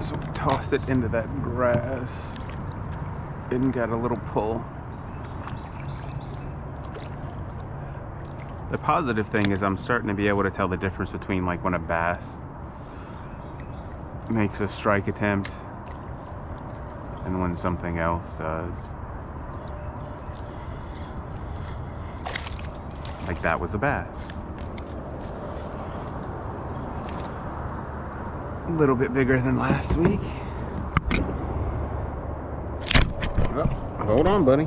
So we tossed it into that grass and got a little pull. The positive thing is I'm starting to be able to tell the difference between like when a bass makes a strike attempt and when something else does. Like that was a bass. A little bit bigger than last week. Oh, hold on, buddy.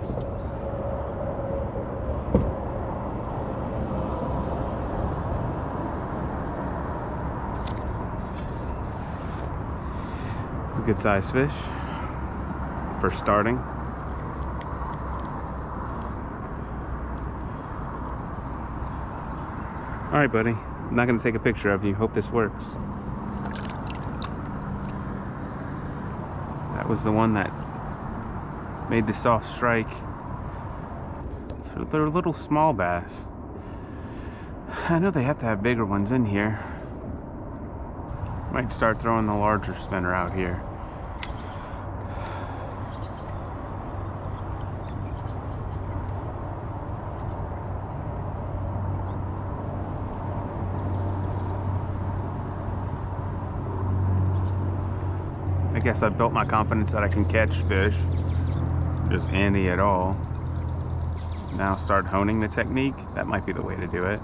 It's a good sized fish for starting. All right, buddy. I'm not going to take a picture of you. Hope this works. That was the one that made the soft strike. So they're a little small bass. I know they have to have bigger ones in here. Might start throwing the larger spinner out here. I guess I've built my confidence that I can catch fish, just any at all. Now start honing the technique. That might be the way to do it.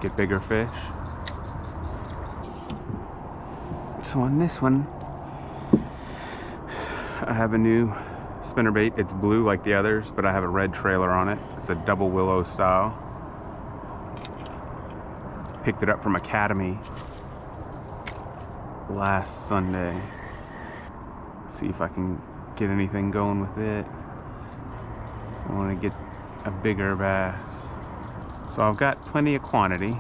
Get bigger fish. So on this one, I have a new spinnerbait. It's blue like the others, but I have a red trailer on it. It's a double willow style. Picked it up from Academy last Sunday. See if I can get anything going with it. I want to get a bigger bass. So I've got plenty of quantity,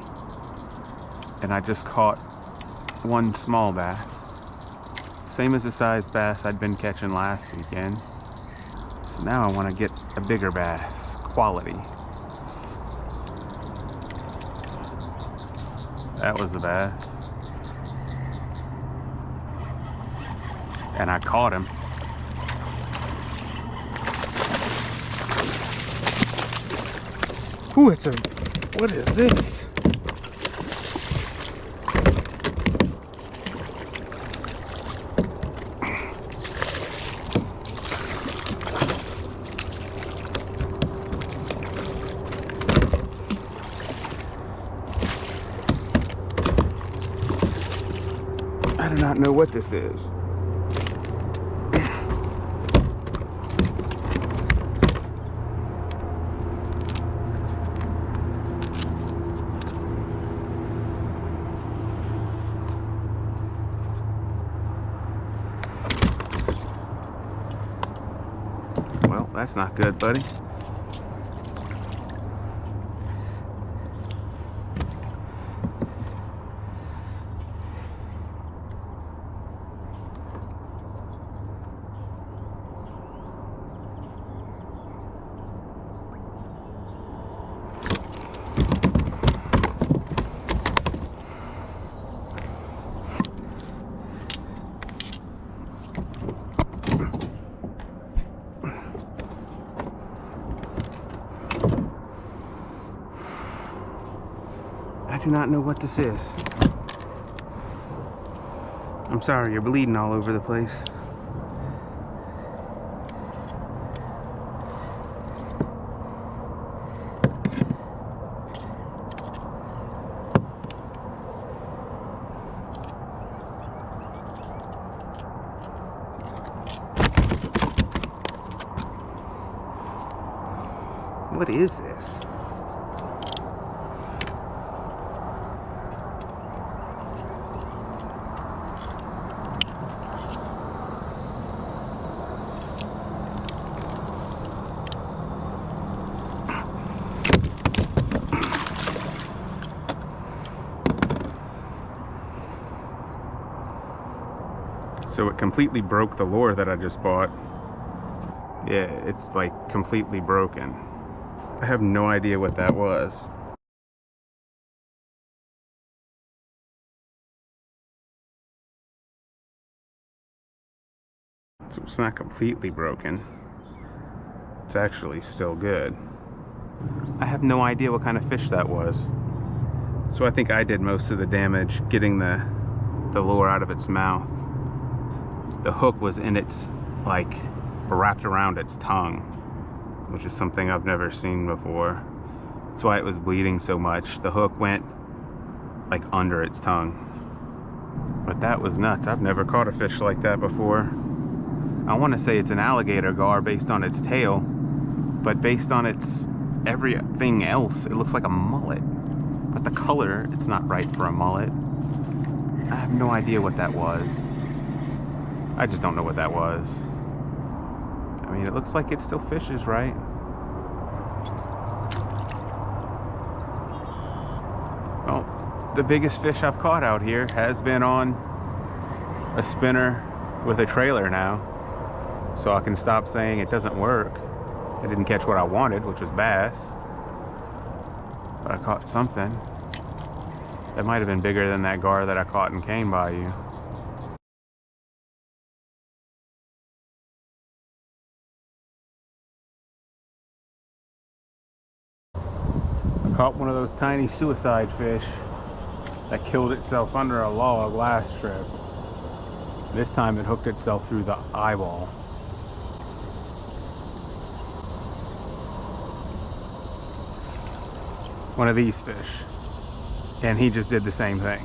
and I just caught one small bass, same as the size bass I'd been catching last weekend. So now I want to get a bigger bass, quality. That was the bass. And I caught him. Ooh, it's a, what is this? I do not know what this is. Well, that's not good, buddy. I do not know what this is. I'm sorry, you're bleeding all over the place. What is this? So it completely broke the lure that I just bought. Yeah, it's like completely broken. I have no idea what that was. So it's not completely broken. It's actually still good. I have no idea what kind of fish that was. So I think I did most of the damage getting the lure out of its mouth. The hook was in its, like, wrapped around its tongue, which is something I've never seen before. That's why it was bleeding so much. The hook went like under its tongue. But that was nuts. I've never caught a fish like that before. I want to say it's an alligator gar based on its tail, but based on its everything else, it looks like a mullet. But the color, it's not right for a mullet. I have no idea what that was. I just don't know what that was. I mean, it looks like it still fishes, right? Well, the biggest fish I've caught out here has been on a spinner with a trailer now. So I can stop saying it doesn't work. I didn't catch what I wanted, which was bass. But I caught something. That might have been bigger than that gar that I caught in Cane Bayou. I caught one of those tiny suicide fish that killed itself under a log last trip. This time it hooked itself through the eyeball. One of these fish. And he just did the same thing.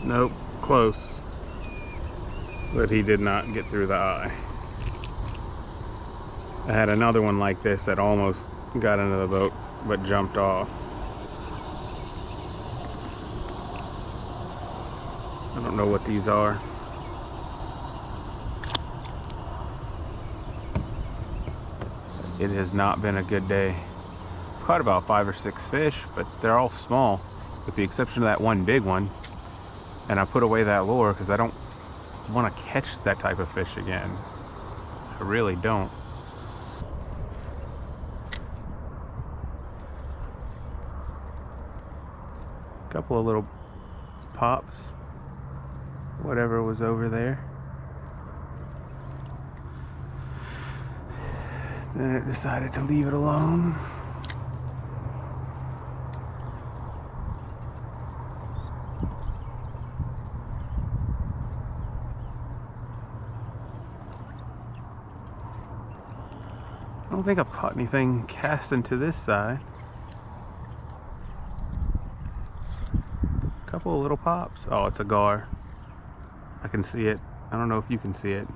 Nope, close. But he did not get through the eye. I had another one like this that almost got into the boat but jumped off. I don't know what these are. It has not been a good day. Caught about 5 or 6 fish, but they're all small, with the exception of that one big one. And I put away that lure because I don't want to catch that type of fish again. I really don't. A couple of little pops, whatever was over there. Then it decided to leave it alone. I don't think I've caught anything casting to this side. A couple of little pops. Oh, it's a gar. I can see it. I don't know if you can see it.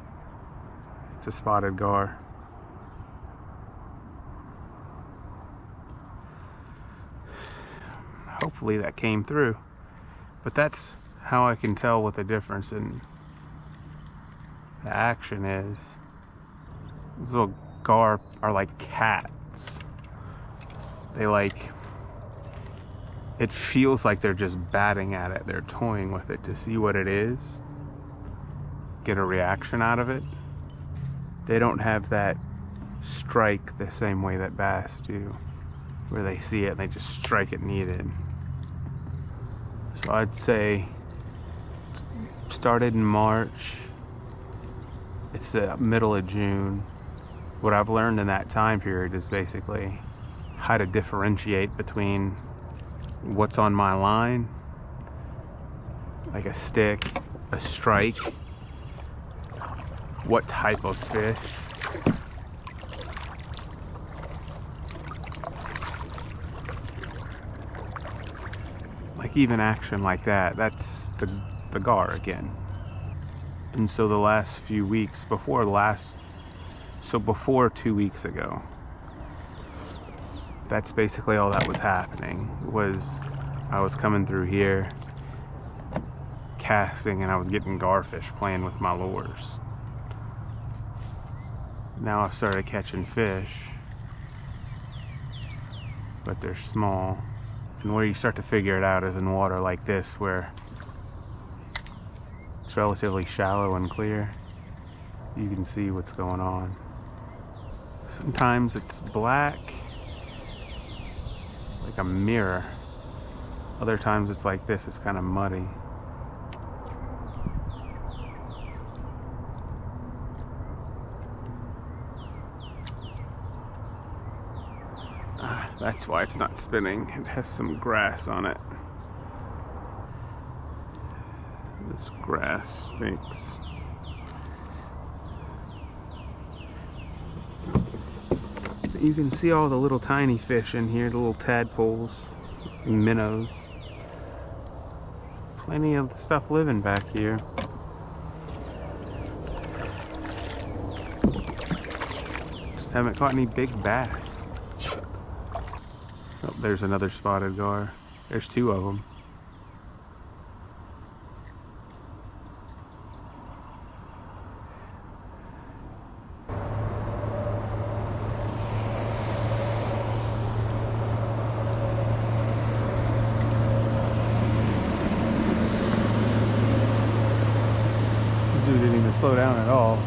It's a spotted gar. Hopefully that came through. But that's how I can tell what the difference in the action is. These little gar are like cats. They it feels like they're just batting at it. They're toying with it to see what it is. Get a reaction out of it. They don't have that strike the same way that bass do, where they see it and they just strike it and eat it. So I'd say started in March. It's the middle of June. What I've learned in that time period is basically how to differentiate between what's on my line, like a stick, a strike, what type of fish. Like even action like that, that's the gar again. And so the last few weeks, before 2 weeks ago, that's basically all that was happening. I was coming through here casting and I was getting garfish playing with my lures. Now I've started catching fish, but they're small. And where you start to figure it out is in water like this, where it's relatively shallow and clear. You can see what's going on. Sometimes it's black, like a mirror. Other times it's like this, it's kind of muddy. That's why it's not spinning. It has some grass on it. This grass stinks. You can see all the little tiny fish in here, the little tadpoles, minnows. Plenty of stuff living back here. Just haven't caught any big bass. Oh, there's another spotted gar. There's two of them. Dude didn't even slow down at all.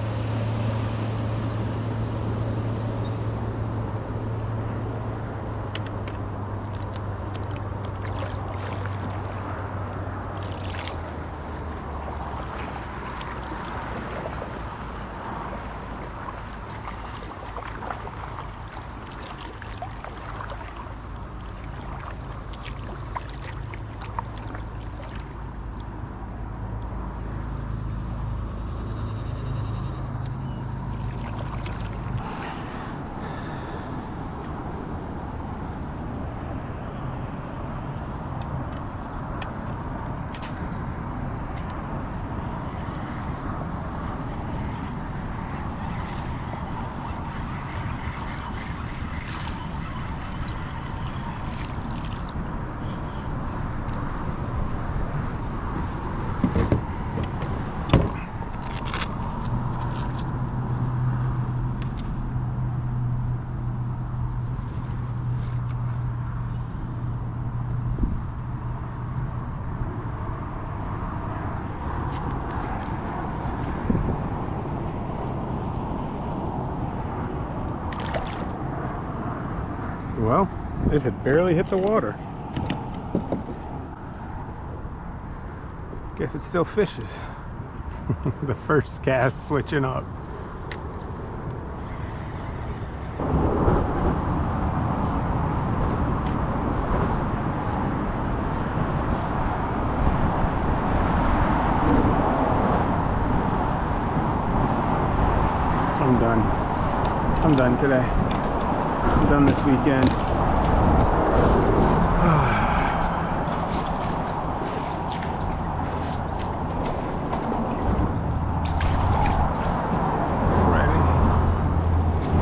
Well, it had barely hit the water. Guess it still fishes. The first cast switching up. I'm done. I'm done today. I'm done this weekend.